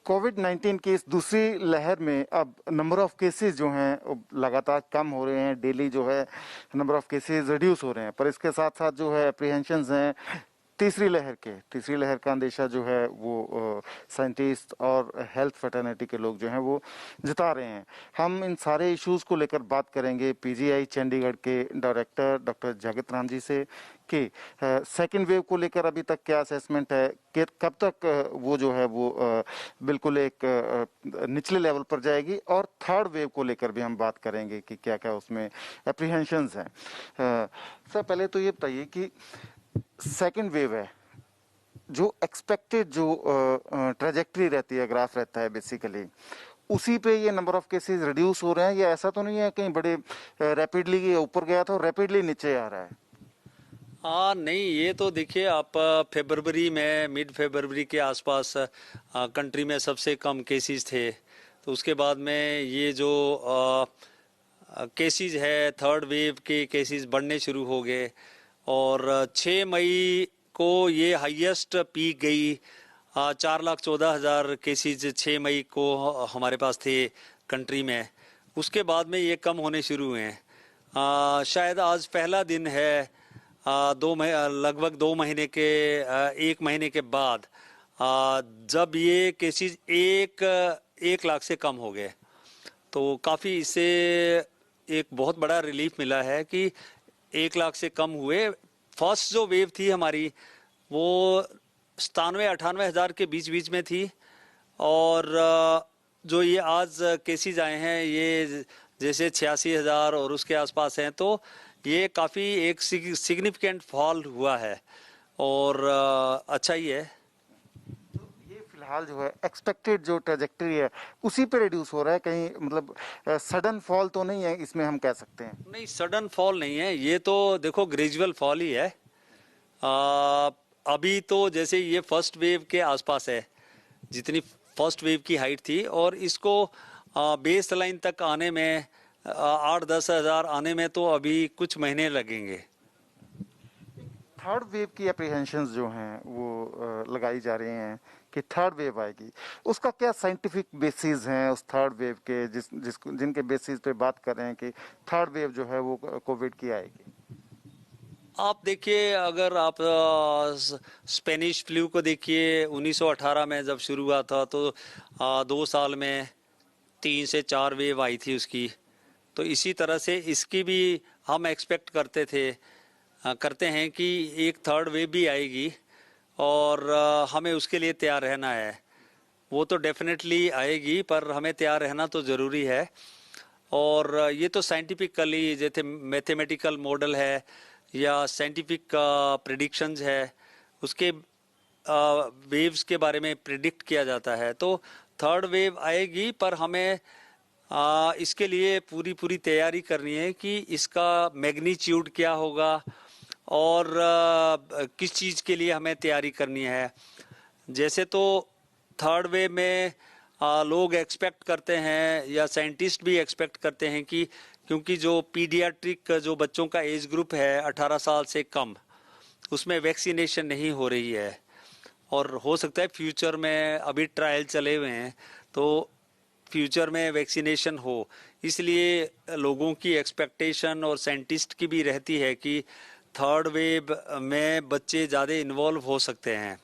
कोविड-19 की इस दूसरी लहर में अब नंबर ऑफ केसेस जो हैं वो लगातार कम हो रहे हैं। डेली जो है नंबर ऑफ केसेस रिड्यूस हो रहे हैं, पर इसके साथ साथ जो है अप्रीहेंशंस हैं तीसरी लहर का अंदेशा जो है वो साइंटिस्ट और हेल्थ फैटर्निटी के लोग जो हैं वो जता रहे हैं। हम इन सारे इश्यूज को लेकर बात करेंगे पीजीआई चंडीगढ़ के डायरेक्टर डॉक्टर जगत राम जी से कि सेकेंड वेव को लेकर अभी तक क्या असेसमेंट है कि कब तक वो जो है वो बिल्कुल एक निचले लेवल पर जाएगी, और थर्ड वेव को लेकर भी हम बात करेंगे कि क्या क्या उसमें अप्रीहेंशंस हैं। सर, पहले तो ये बताइए कि सेकेंड वेव है, जो एक्सपेक्टेड जो ट्रेजेक्ट्री रहती है, ग्राफ रहता है बेसिकली, उसी पे ये नंबर ऑफ केसेस रिड्यूस हो रहे हैं, या ऐसा तो नहीं है कहीं बड़े रैपिडली ये ऊपर गया था और रैपिडली नीचे आ रहा है? हाँ नहीं, ये तो देखिए आप फरवरी में, मिड फरवरी के आसपास कंट्री में सबसे कम केसेस थे। तो उसके बाद में ये जो केसेस है, थर्ड वेव के केसेस बढ़ने शुरू हो गए और 6 मई को ये हाईएस्ट पीक गई। 4,14,000 केसेस 6 मई को हमारे पास थे कंट्री में। उसके बाद में ये कम होने शुरू हुए हैं। शायद आज पहला दिन है लगभग 2 महीने के 1 महीने के बाद जब ये केसेस 1 लाख से कम हो गए। तो काफ़ी इससे एक बहुत बड़ा रिलीफ मिला है कि 1 लाख से कम हुए। फर्स्ट जो वेव थी हमारी वो 97-98 हज़ार के बीच बीच में थी, और जो ये आज केसेस आए हैं ये जैसे 86,000 और उसके आसपास हैं, तो ये काफ़ी एक सिग्निफिकेंट फॉल हुआ है और अच्छा ही है। ये फिलहाल जो है एक्सपेक्टेड जो ट्रेजेक्टरी है उसी पे रिड्यूस हो रहा है, कहीं मतलब सडन फॉल तो नहीं है इसमें, हम कह सकते हैं? नहीं, सडन फॉल नहीं है, ये तो देखो ग्रेजुअल फॉल ही है। आ, अभी तो जैसे ये फर्स्ट वेव के आसपास है, जितनी फर्स्ट वेव की हाइट थी, और इसको बेस लाइन तक आने में 8-10 हज़ार आने में तो अभी कुछ महीने लगेंगे। थर्ड वेव की अप्रीहेंशंस जो हैं वो लगाई जा रही हैं कि थर्ड वेव आएगी, उसका क्या साइंटिफिक बेसिस हैं उस थर्ड वेव के, जिनके बेसिस पे बात कर रहे हैं कि थर्ड वेव जो है वो कोविड की आएगी? आप देखिए, अगर आप स्पेनिश फ्लू को देखिए, 1918 में जब शुरू हुआ था तो 2 साल में 3 से 4 वेव आई थी उसकी। तो इसी तरह से इसकी भी हम एक्सपेक्ट करते हैं कि एक थर्ड वेव भी आएगी, और हमें उसके लिए तैयार रहना है। वो तो डेफिनेटली आएगी, पर हमें तैयार रहना तो ज़रूरी है। और ये तो साइंटिफिकली जैसे मैथमेटिकल मॉडल है या साइंटिफिक प्रिडिक्शंस है, उसके वेव्स के बारे में प्रिडिक्ट किया जाता है। तो थर्ड वेव आएगी, पर हमें इसके लिए पूरी तैयारी करनी है कि इसका मैग्नीट्यूड क्या होगा और किस चीज़ के लिए हमें तैयारी करनी है। जैसे तो थर्ड वेव में लोग एक्सपेक्ट करते हैं या साइंटिस्ट भी एक्सपेक्ट करते हैं कि क्योंकि जो पीडियाट्रिक जो बच्चों का एज ग्रुप है 18 साल से कम, उसमें वैक्सीनेशन नहीं हो रही है, और हो सकता है फ्यूचर में, अभी ट्रायल चले हुए हैं, तो फ्यूचर में वैक्सीनेशन हो। इसलिए लोगों की एक्सपेक्टेशन और साइंटिस्ट की भी रहती है कि थर्ड वेव में बच्चे ज़्यादा इन्वॉल्व हो सकते हैं।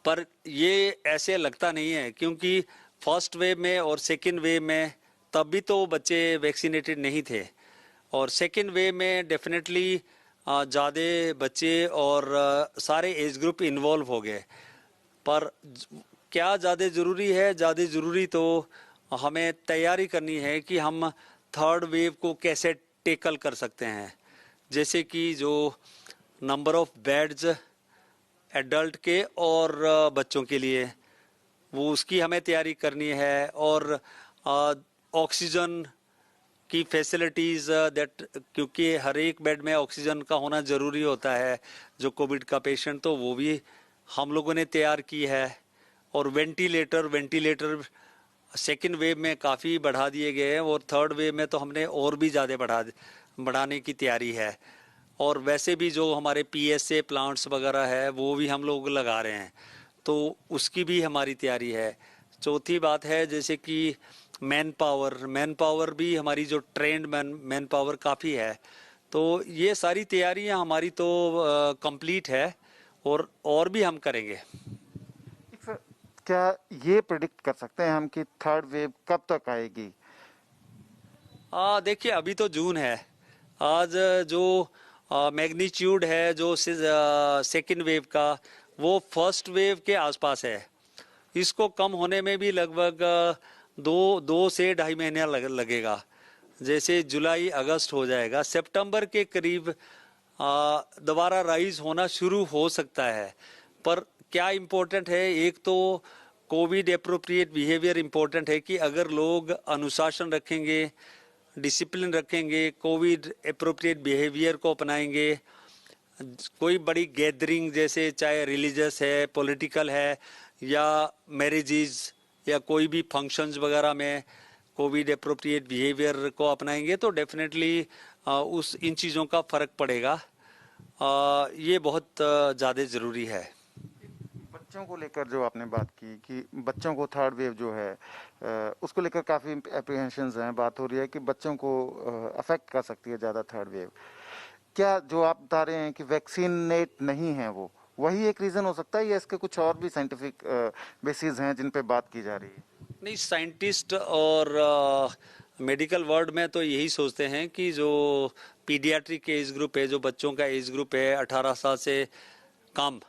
पर ये ऐसे लगता नहीं है, क्योंकि फर्स्ट वेव में और सेकेंड वेव में तब भी तो बच्चे वैक्सीनेटेड नहीं थे, और सेकेंड वेव में डेफिनेटली ज़्यादा बच्चे और सारे एज ग्रुप इन्वॉल्व हो गए। पर क्या ज़्यादा ज़रूरी है? ज़्यादा ज़रूरी तो हमें तैयारी करनी है कि हम थर्ड वेव को कैसे टेकल कर सकते हैं। जैसे कि जो नंबर ऑफ बेड्स एडल्ट के और बच्चों के लिए, वो उसकी हमें तैयारी करनी है, और ऑक्सीजन की फैसिलिटीज़ दैट, क्योंकि हर एक बेड में ऑक्सीजन का होना ज़रूरी होता है जो कोविड का पेशेंट, तो वो भी हम लोगों ने तैयार की है। और वेंटिलेटर सेकेंड वेव में काफ़ी बढ़ा दिए गए हैं, और थर्ड वेव में तो हमने और भी ज़्यादा बढ़ाने की तैयारी है। और वैसे भी जो हमारे पीएसए प्लांट्स वगैरह है वो भी हम लोग लगा रहे हैं। तो उसकी भी हमारी तैयारी है। चौथी बात है जैसे कि मैन पावर भी हमारी जो ट्रेंड मैन पावर काफ़ी है। तो ये सारी तैयारियां हमारी तो कंप्लीट है और भी हम करेंगे। एक सर, क्या ये प्रिडिक्ट कर सकते हैं हम कि थर्ड वेव कब तक आएगी? देखिए अभी तो जून है। आज जो मैग्नीट्यूड है जो सेकेंड वेव का, वो फर्स्ट वेव के आसपास है। इसको कम होने में भी लगभग दो से 2.5 महीने लगेगा। जैसे जुलाई अगस्त हो जाएगा, सितंबर के करीब दोबारा राइज होना शुरू हो सकता है। पर क्या इम्पोर्टेंट है, एक तो कोविड एप्रोप्रिएट बिहेवियर इम्पोर्टेंट है कि अगर लोग अनुशासन रखेंगे, डिसिप्लिन रखेंगे, कोविड एप्रोप्रिएट बिहेवियर को अपनाएंगे, कोई बड़ी गैदरिंग जैसे चाहे रिलीजियस है, पॉलिटिकल है या मैरिजेज या कोई भी फंक्शंस वगैरह में कोविड एप्रोप्रिएट बिहेवियर को अपनाएंगे तो डेफिनेटली उस इन चीज़ों का फर्क पड़ेगा। ये बहुत ज़्यादा ज़रूरी है। बच्चों को लेकर जो आपने बात की कि बच्चों को थर्ड वेव जो है उसको लेकर काफ़ी एप्रीहेंशंस हैं, बात हो रही है कि बच्चों को अफेक्ट कर सकती है ज़्यादा थर्ड वेव। क्या जो आप बता रहे हैं कि वैक्सीनेट नहीं है वो वही एक रीज़न हो सकता है, या इसके कुछ और भी साइंटिफिक बेसिस हैं जिन पे बात की जा रही है? नहीं, साइंटिस्ट और मेडिकल वर्ल्ड में तो यही सोचते हैं कि जो पीडियाट्रिक एज ग्रुप है, जो बच्चों का एज ग्रुप है 18 साल से कम,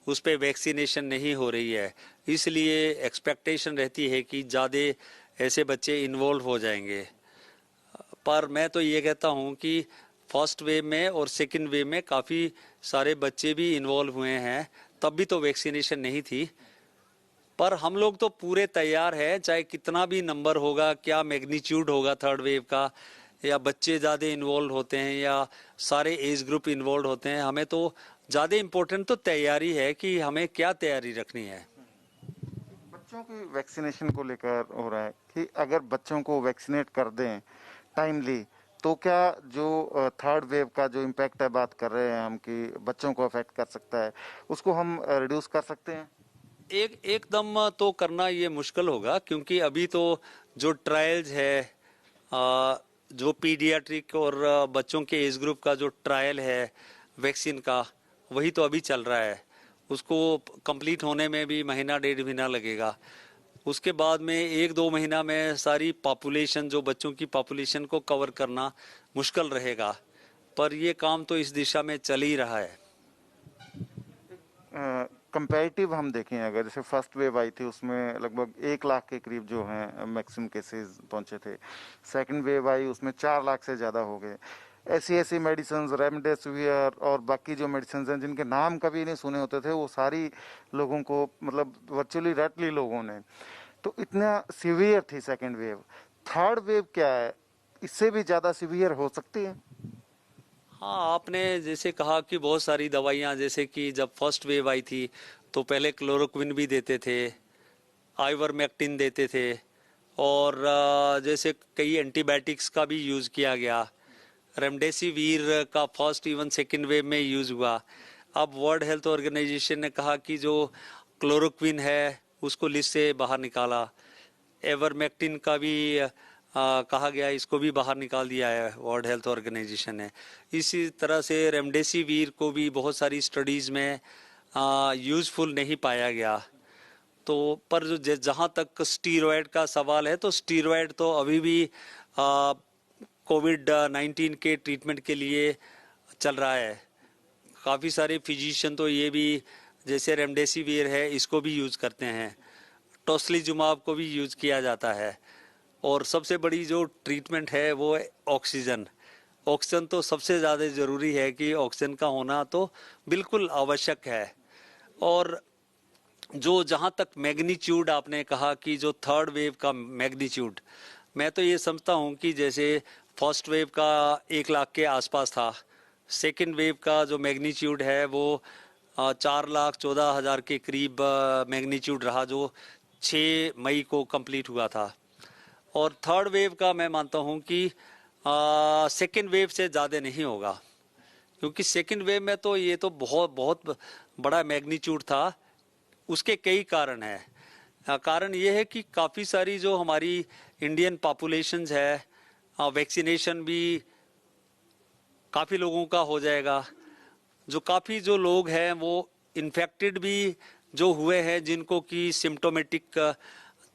उस पे वैक्सीनेशन नहीं हो रही है। इसलिए एक्सपेक्टेशन रहती है कि ज़्यादा ऐसे बच्चे इन्वॉल्व हो जाएंगे। पर मैं तो ये कहता हूँ कि फर्स्ट वेव में और सेकंड वेव में काफ़ी सारे बच्चे भी इन्वॉल्व हुए हैं, तब भी तो वैक्सीनेशन नहीं थी। पर हम लोग तो पूरे तैयार हैं, चाहे कितना भी नंबर होगा, क्या मैग्नीट्यूड होगा थर्ड वेव का, या बच्चे ज़्यादा इन्वॉल्व होते हैं या सारे एज ग्रुप इन्वॉल्व होते हैं, हमें तो ज़्यादा इम्पोर्टेंट तो तैयारी है कि हमें क्या तैयारी रखनी है। बच्चों की वैक्सीनेशन को लेकर हो रहा है कि अगर बच्चों को वैक्सीनेट कर दें टाइमली तो क्या जो थर्ड वेव का जो इम्पैक्ट है बात कर रहे हैं हम कि बच्चों को अफेक्ट कर सकता है, उसको हम रिड्यूस कर सकते हैं? एकदम तो करना ये मुश्किल होगा, क्योंकि अभी तो जो ट्रायल्स है, आ, जो पीडियाट्रिक और बच्चों के एज ग्रुप का जो ट्रायल है वैक्सीन का, वही तो अभी चल रहा है। उसको कंप्लीट होने में भी महीना 1.5 महीना लगेगा। उसके बाद में 1-2 महीना में सारी पॉपुलेशन, जो बच्चों की पॉपुलेशन को कवर करना मुश्किल रहेगा। पर ये काम तो इस दिशा में चल ही रहा है। कंपैरेटिव हम देखें, अगर जैसे फर्स्ट वेव आई थी उसमें लगभग 1 लाख के करीब जो हैं मैक्सिमम केसेस पहुंचे थे, सेकंड वेव आई उसमें 4 लाख से ज़्यादा हो गए। ऐसी ऐसी मेडिसिन रेमडेसिवियर और बाकी जो मेडिसिन हैं जिनके नाम कभी नहीं सुने होते थे, वो सारी लोगों को मतलब वर्चुअली रट ली लोगों ने। तो इतना सीवियर थी सेकंड वेव। थर्ड वेव क्या है, इससे भी ज़्यादा सीवियर हो सकती है? हाँ, आपने जैसे कहा कि बहुत सारी दवाइयाँ, जैसे कि जब फर्स्ट वेव आई थी तो पहले क्लोरोक्विन भी देते थे, आइवरमेक्टिन देते थे, और जैसे कई एंटीबायोटिक्स का भी यूज़ किया गया। रेमडेसिविर का फर्स्ट इवन सेकेंड वेव में यूज़ हुआ। अब वर्ल्ड हेल्थ ऑर्गेनाइजेशन ने कहा कि जो क्लोरोक्विन है उसको लिस्ट से बाहर निकाला। एवरमेक्टिन का भी कहा गया, इसको भी बाहर निकाल दिया है वर्ल्ड हेल्थ ऑर्गेनाइजेशन ने। इसी तरह से रेमडेसिविर को भी बहुत सारी स्टडीज़ में यूज़फुल नहीं पाया गया। तो पर जो जहाँ तक स्टीरॉयड का सवाल है, तो स्टीरॉयड तो अभी भी कोविड 19 के ट्रीटमेंट के लिए चल रहा है। काफ़ी सारे फिजिशियन तो ये भी, जैसे रेमडेसिविर है, इसको भी यूज़ करते हैं। टोस्लीजुमाब को भी यूज़ किया जाता है। और सबसे बड़ी जो ट्रीटमेंट है वो है ऑक्सीजन। ऑक्सीजन तो सबसे ज़्यादा ज़रूरी है, कि ऑक्सीजन का होना तो बिल्कुल आवश्यक है। और जो जहाँ तक मैग्नीट्यूड आपने कहा कि जो थर्ड वेव का मैग्नीट्यूड, मैं तो ये समझता हूँ कि जैसे फर्स्ट वेव का 1 लाख के आसपास था, सेकेंड वेव का जो मैग्नीट्यूड है वो 4,14,000 के करीब मैग्नीट्यूड रहा, जो 6 मई को कंप्लीट हुआ था। और थर्ड वेव का मैं मानता हूँ कि सेकेंड वेव से ज़्यादा नहीं होगा, क्योंकि सेकेंड वेव में तो ये तो बहुत बहुत बड़ा मैग्नीट्यूड था। उसके कई कारण हैं। कारण ये है कि काफ़ी सारी जो हमारी इंडियन पॉपुलेशंस है, वैक्सीनेशन भी काफ़ी लोगों का हो जाएगा। जो काफ़ी जो लोग हैं वो इन्फेक्टेड भी जो हुए हैं, जिनको कि सिम्टोमेटिक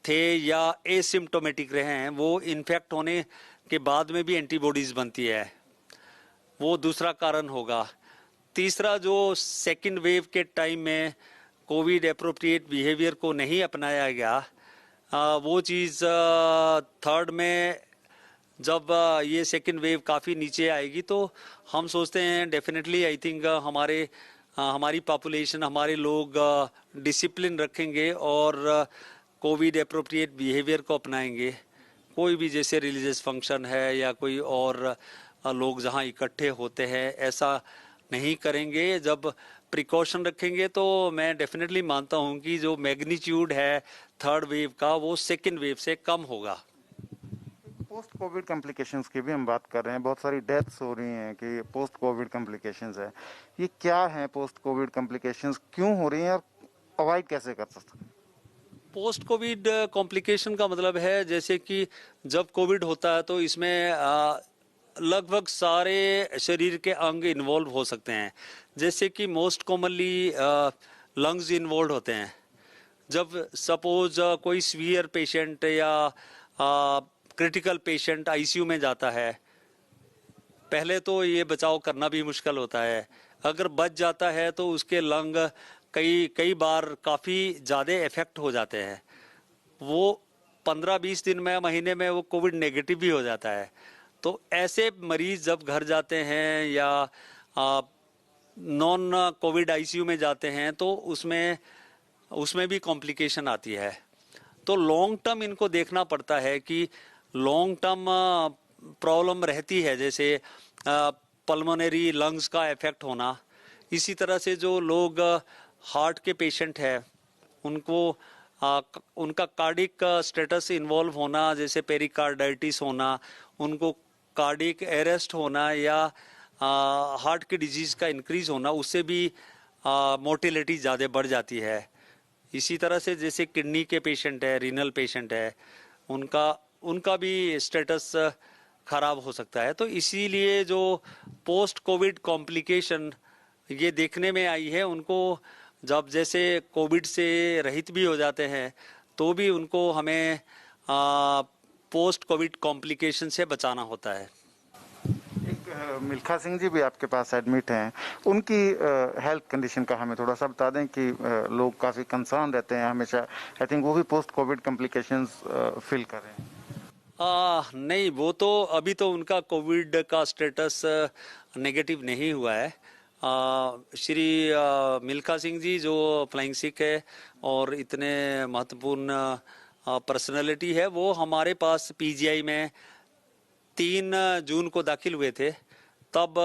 थे या एसिम्टोमेटिक रहे हैं, वो इन्फेक्ट होने के बाद में भी एंटीबॉडीज़ बनती है, वो दूसरा कारण होगा। तीसरा, जो सेकेंड वेव के टाइम में कोविड एप्रोप्रिएट बिहेवियर को नहीं अपनाया गया, वो चीज़ थर्ड में जब ये सेकेंड वेव काफ़ी नीचे आएगी तो हम सोचते हैं डेफिनेटली आई थिंक हमारी पॉपुलेशन, हमारे लोग डिसिप्लिन रखेंगे और कोविड एप्रोप्रिएट बिहेवियर को अपनाएंगे। कोई भी जैसे रिलीजियस फंक्शन है या कोई और लोग जहां इकट्ठे होते हैं, ऐसा नहीं करेंगे। जब प्रिकॉशन रखेंगे तो मैं डेफिनेटली मानता हूं कि जो मैग्नीट्यूड है थर्ड वेव का वो सेकेंड वेव से कम होगा। पोस्ट कोविड कॉम्प्लिकेशंस की भी हम बात कर रहे हैं, बहुत सारी डेथ्स हो रही हैं कि पोस्ट कोविड कॉम्प्लिकेशंस है। ये क्या है पोस्ट कोविड कॉम्प्लिकेशंस, क्यों हो रही हैं और अवॉइड कैसे कर सकते हैं? पोस्ट कोविड कॉम्प्लिकेशन का मतलब है जैसे कि जब कोविड होता है तो इसमें लगभग सारे शरीर के अंग इन्वॉल्व हो सकते हैं। जैसे कि मोस्ट कॉमनली लंग्स इन्वॉल्व होते हैं। जब सपोज कोई सीवियर पेशेंट या क्रिटिकल पेशेंट आईसीयू में जाता है, पहले तो ये बचाव करना भी मुश्किल होता है। अगर बच जाता है तो उसके लंग कई कई बार काफ़ी ज़्यादा इफेक्ट हो जाते हैं। वो 15-20 दिन में, महीने में वो कोविड नेगेटिव भी हो जाता है। तो ऐसे मरीज जब घर जाते हैं या नॉन कोविड आईसीयू में जाते हैं तो उसमें उसमें भी कॉम्प्लिकेशन आती है। तो लॉन्ग टर्म इनको देखना पड़ता है कि लॉन्ग टर्म प्रॉब्लम रहती है, जैसे पल्मोनरी लंग्स का इफेक्ट होना। इसी तरह से जो लोग हार्ट के पेशेंट है उनको उनका कार्डिक स्टेटस इन्वॉल्व होना, जैसे पेरिकार्डाइटिस होना, उनको कार्डिक अरेस्ट होना या हार्ट की डिजीज का इंक्रीज होना, उससे भी मोर्टेलिटी ज़्यादा बढ़ जाती है। इसी तरह से जैसे किडनी के पेशेंट है, रीनल पेशेंट है, उनका उनका भी स्टेटस खराब हो सकता है। तो इसीलिए जो पोस्ट कोविड कॉम्प्लिकेशन ये देखने में आई है, उनको जब जैसे कोविड से रहित भी हो जाते हैं तो भी उनको हमें पोस्ट कोविड कॉम्प्लिकेशन से बचाना होता है। मिल्खा सिंह जी भी आपके पास एडमिट हैं, उनकी हेल्थ कंडीशन का हमें थोड़ा सा बता दें कि लोग काफ़ी कंसर्न रहते हैं हमेशा। आई थिंक वो भी पोस्ट कोविड कॉम्प्लिकेशंस फील कर रहे हैं। नहीं, वो तो अभी तो उनका कोविड का स्टेटस नेगेटिव नहीं हुआ है। श्री मिल्खा सिंह जी जो फ्लाइंग सिख है और इतने महत्वपूर्ण पर्सनालिटी है, वो हमारे पास पीजीआई में 3 जून को दाखिल हुए थे। तब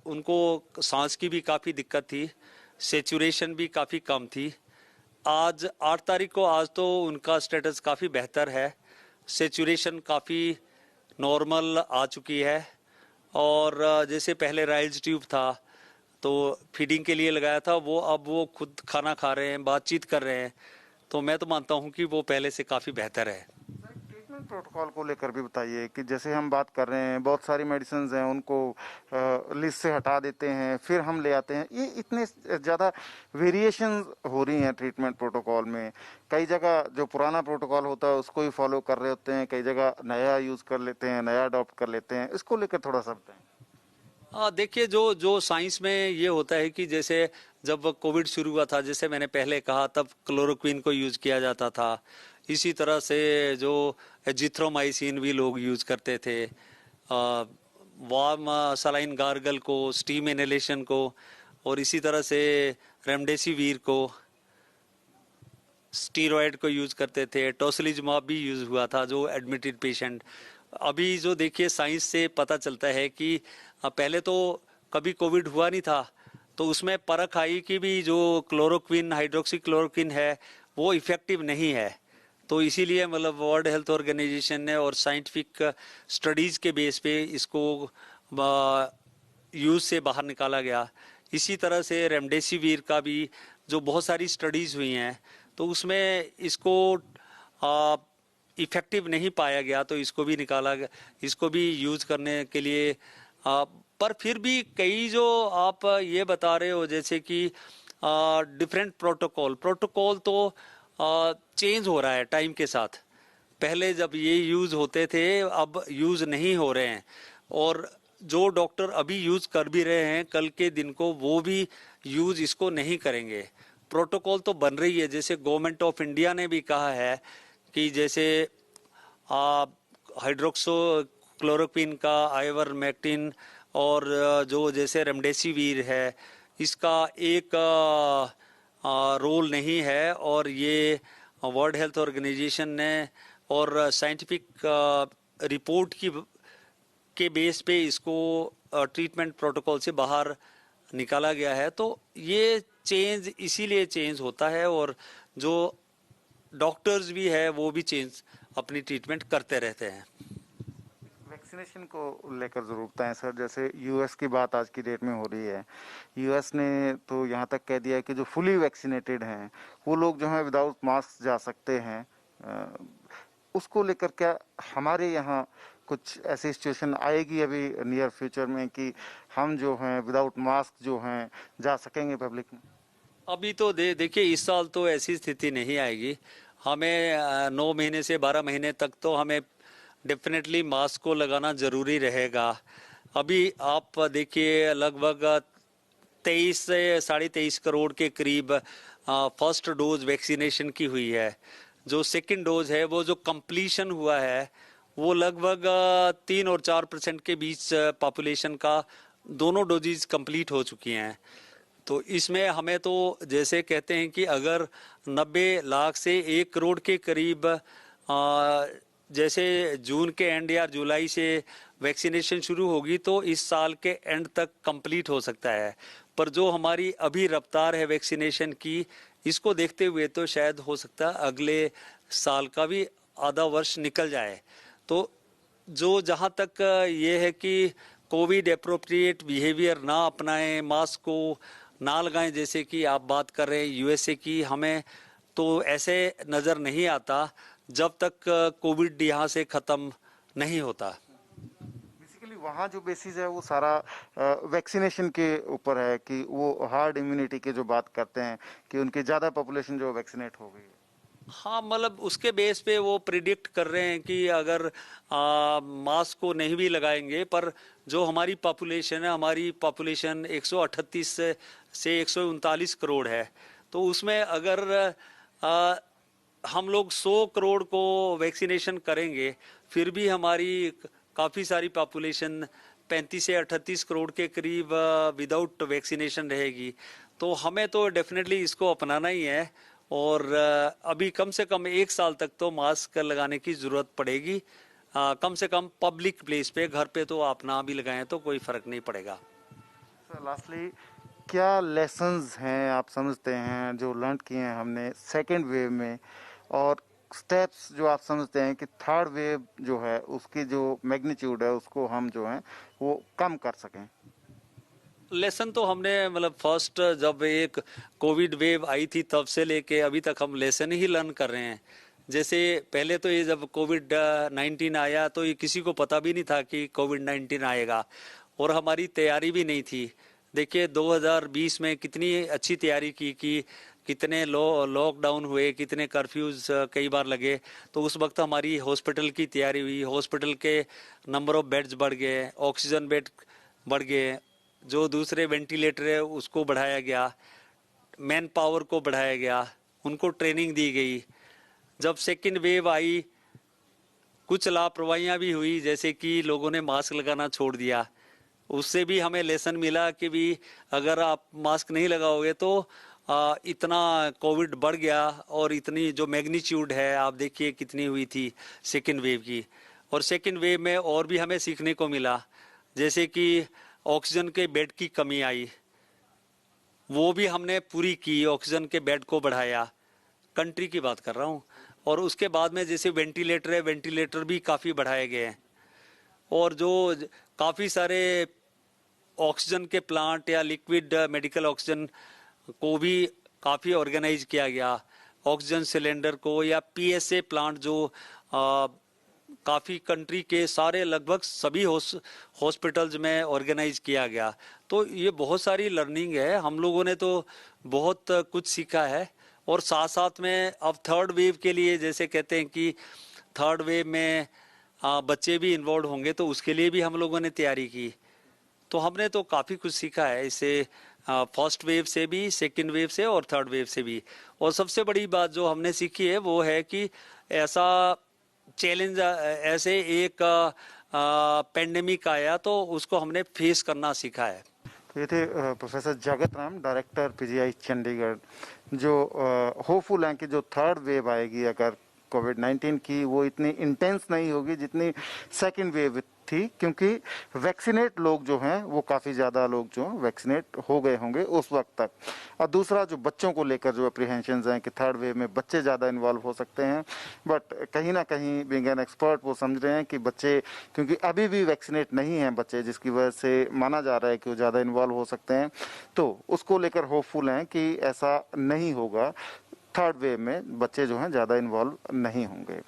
उनको सांस की भी काफ़ी दिक्कत थी, सेचुरेशन भी काफ़ी कम थी। आज 8 तारीख को, आज तो उनका स्टेटस काफ़ी बेहतर है, सेचुरेशन काफ़ी नॉर्मल आ चुकी है। और जैसे पहले राइल्स ट्यूब था तो फीडिंग के लिए लगाया था, वो अब वो खुद खाना खा रहे हैं, बातचीत कर रहे हैं। तो मैं तो मानता हूं कि वो पहले से काफ़ी बेहतर है। ट्रीटमेंट प्रोटोकॉल को लेकर भी बताइए कि जैसे हम बात कर रहे हैं, बहुत सारी मेडिसिन हैं उनको लिस्ट से हटा देते हैं, फिर हम ले आते हैं। ये इतने ज़्यादा वेरिएशन हो रही हैं ट्रीटमेंट प्रोटोकॉल में। कई जगह जो पुराना प्रोटोकॉल होता है उसको ही फॉलो कर रहे होते हैं, कई जगह नया यूज़ कर लेते हैं, नया अडॉप्ट कर लेते हैं। इसको लेकर थोड़ा सा बताएं। देखिए, जो जो साइंस में ये होता है कि जैसे जब कोविड शुरू हुआ था, जैसे मैंने पहले कहा, तब क्लोरोक्विन को यूज किया जाता था। इसी तरह से जो एजिथ्रोमाइसिन भी लोग यूज करते थे, वार्म सलाइन गार्गल को, स्टीम इनहेलेशन को, और इसी तरह से रेमडेसिविर को, स्टीरॉयड को यूज करते थे। टोसिलिजुमाब भी यूज हुआ था जो एडमिटेड पेशेंट। अभी जो देखिए साइंस से पता चलता है कि पहले तो कभी कोविड हुआ नहीं था, तो उसमें परख आई कि भी जो क्लोरोक्विन, हाइड्रोक्सी क्लोरोक्विन है वो इफेक्टिव नहीं है। तो इसीलिए मतलब वर्ल्ड हेल्थ ऑर्गेनाइजेशन ने और साइंटिफिक स्टडीज के बेस पे इसको यूज से बाहर निकाला गया। इसी तरह से रेमडेसिविर का भी जो बहुत सारी स्टडीज हुई हैं, तो उसमें इसको इफेक्टिव नहीं पाया गया, तो इसको भी निकाला गया, इसको भी यूज करने के लिए। पर फिर भी कई जो आप ये बता रहे हो, जैसे कि डिफरेंट प्रोटोकॉल प्रोटोकॉल तो चेंज हो रहा है टाइम के साथ। पहले जब ये यूज होते थे, अब यूज नहीं हो रहे हैं, और जो डॉक्टर अभी यूज कर भी रहे हैं, कल के दिन को वो भी यूज इसको नहीं करेंगे। प्रोटोकॉल तो बन रही है, जैसे गवर्नमेंट ऑफ इंडिया ने भी कहा है कि जैसे हाइड्रोक्सो क्लोरोक्विन का आइवरमेक्टिन, और जो जैसे रेमडेसिविर है, इसका एक रोल नहीं है, और ये वर्ल्ड हेल्थ ऑर्गेनाइजेशन ने और साइंटिफिक रिपोर्ट की के बेस पे इसको ट्रीटमेंट प्रोटोकॉल से बाहर निकाला गया है। तो ये चेंज इसीलिए चेंज होता है, और जो डॉक्टर्स भी है वो भी चेंज अपनी ट्रीटमेंट करते रहते हैं। वैक्सीनेशन को लेकर जरूर बताएं सर। जैसे यूएस की बात आज की डेट में हो रही है, यूएस ने तो यहाँ तक कह दिया है कि जो फुली वैक्सीनेटेड हैं वो लोग जो हैं विदाउट मास्क जा सकते हैं। उसको लेकर क्या हमारे यहाँ कुछ ऐसी सिचुएशन आएगी अभी नियर फ्यूचर में कि हम जो हैं विदाउट मास्क जो हैं जा सकेंगे पब्लिक में? अभी तो देखिए, इस साल तो ऐसी स्थिति नहीं आएगी। हमें 9 महीने से 12 महीने तक तो हमें डेफिनेटली मास्क को लगाना जरूरी रहेगा। अभी आप देखिए, लगभग 23 से 23.5 करोड़ के करीब फर्स्ट डोज वैक्सीनेशन की हुई है। जो सेकंड डोज है, वो जो कंप्लीशन हुआ है, वो लगभग 3 और 4% के बीच पॉपुलेशन का दोनों डोजेज कंप्लीट हो चुकी हैं। तो इसमें हमें तो जैसे कहते हैं कि अगर 90 लाख से 1 करोड़ के करीब जैसे जून के एंड या जुलाई से वैक्सीनेशन शुरू होगी, तो इस साल के एंड तक कंप्लीट हो सकता है। पर जो हमारी अभी रफ्तार है वैक्सीनेशन की, इसको देखते हुए तो शायद हो सकता है अगले साल का भी आधा वर्ष निकल जाए। तो जो जहाँ तक ये है कि कोविड एप्रोप्रिएट बिहेवियर ना अपनाएं, मास्क को ना लगाएं, जैसे कि आप बात कर रहे हैं यूएसए की, हमें तो ऐसे नज़र नहीं आता जब तक कोविड यहाँ से ख़त्म नहीं होता। बेसिकली वहाँ जो बेसिस है वो सारा वैक्सीनेशन के ऊपर है कि वो हार्ड इम्यूनिटी की जो बात करते हैं कि उनकी ज़्यादा पॉपुलेशन जो वैक्सीनेट हो गई है। हाँ, मतलब उसके बेस पे वो प्रिडिक्ट कर रहे हैं कि अगर मास्क को नहीं भी लगाएंगे, पर जो हमारी पॉपुलेशन है, हमारी पॉपुलेशन 138 से 139 करोड़ है, तो उसमें अगर आ, हम लोग 100 करोड़ को वैक्सीनेशन करेंगे, फिर भी हमारी काफ़ी सारी पॉपुलेशन 35 से 38 करोड़ के करीब विदाउट वैक्सीनेशन रहेगी। तो हमें तो डेफिनेटली इसको अपनाना ही है, और अभी कम से कम 1 साल तक तो मास्क लगाने की ज़रूरत पड़ेगी। कम से कम पब्लिक प्लेस पे, घर पे तो आप ना भी लगाएं तो कोई फ़र्क नहीं पड़ेगा। सर लास्टली, क्या लेसन्स हैं आप समझते हैं जो लर्न किए हैं हमने सेकेंड वेव में, और स्टेप्स जो आप समझते हैं कि थर्ड वेव जो है उसकी जो मैग्नीट्यूड है उसको हम जो है वो कम कर सकें? लेसन तो हमने मतलब फर्स्ट जब एक कोविड वेव आई थी तब से लेके अभी तक हम लेसन ही लर्न कर रहे हैं। जैसे पहले तो ये जब कोविड 19 आया, तो ये किसी को पता भी नहीं था कि कोविड 19 आएगा, और हमारी तैयारी भी नहीं थी। देखिए 2020 में कितनी अच्छी तैयारी की कि कितने लॉकडाउन हुए, कितने कर्फ्यूज कई बार लगे, तो उस वक्त हमारी हॉस्पिटल की तैयारी हुई, हॉस्पिटल के नंबर ऑफ बेड्स बढ़ गए, ऑक्सीजन बेड बढ़ गए, जो दूसरे वेंटिलेटर है उसको बढ़ाया गया, मैन पावर को बढ़ाया गया, उनको ट्रेनिंग दी गई। जब सेकेंड वेव आई, कुछ लापरवाहियां भी हुई, जैसे कि लोगों ने मास्क लगाना छोड़ दिया। उससे भी हमें लेसन मिला कि भी अगर आप मास्क नहीं लगाओगे तो इतना कोविड बढ़ गया, और इतनी जो मैग्नीट्यूड है आप देखिए कितनी हुई थी सेकेंड वेव की। और सेकेंड वेव में और भी हमें सीखने को मिला, जैसे कि ऑक्सीजन के बेड की कमी आई, वो भी हमने पूरी की, ऑक्सीजन के बेड को बढ़ाया, कंट्री की बात कर रहा हूँ। और उसके बाद में जैसे वेंटिलेटर है, वेंटिलेटर भी काफ़ी बढ़ाए गए हैं, और जो काफ़ी सारे ऑक्सीजन के प्लांट या लिक्विड मेडिकल ऑक्सीजन को भी काफ़ी ऑर्गेनाइज किया गया। ऑक्सीजन सिलेंडर को या पीएसए प्लांट जो काफ़ी कंट्री के सारे लगभग सभी हॉस्पिटल्स में ऑर्गेनाइज किया गया। तो ये बहुत सारी लर्निंग है, हम लोगों ने तो बहुत कुछ सीखा है। और साथ साथ में अब थर्ड वेव के लिए जैसे कहते हैं कि थर्ड वेव में बच्चे भी इन्वॉल्व होंगे, तो उसके लिए भी हम लोगों ने तैयारी की। तो हमने तो काफ़ी कुछ सीखा है इससे, फर्स्ट वेव से भी, सेकंड वेव से और थर्ड वेव से भी। और सबसे बड़ी बात जो हमने सीखी है वो है कि ऐसा चैलेंज, ऐसे एक पेंडेमिक आया तो उसको हमने फेस करना सीखा है। तो ये थे professor Jagat Ram, director PGI Chandigarh, जो होपफुल हैं कि जो थर्ड वेव आएगी अगर कोविड-19 की, वो इतनी इंटेंस नहीं होगी जितनी सेकंड वेव थी, क्योंकि वैक्सीनेट लोग जो हैं वो काफ़ी ज़्यादा लोग जो वैक्सीनेट हो गए होंगे उस वक्त तक। और दूसरा जो बच्चों को लेकर जो अप्रीहेंशंस हैं कि थर्ड वेव में बच्चे ज़्यादा इन्वॉल्व हो सकते हैं, बट कहीं ना कहीं बीइंग एन एक्सपर्ट वो समझ रहे हैं कि बच्चे, क्योंकि अभी भी वैक्सीनेट नहीं हैं बच्चे, जिसकी वजह से माना जा रहा है कि वो ज़्यादा इन्वॉल्व हो सकते हैं, तो उसको लेकर होपफुल हैं कि ऐसा नहीं होगा, थर्ड वेव में बच्चे जो हैं ज़्यादा इन्वॉल्व नहीं होंगे।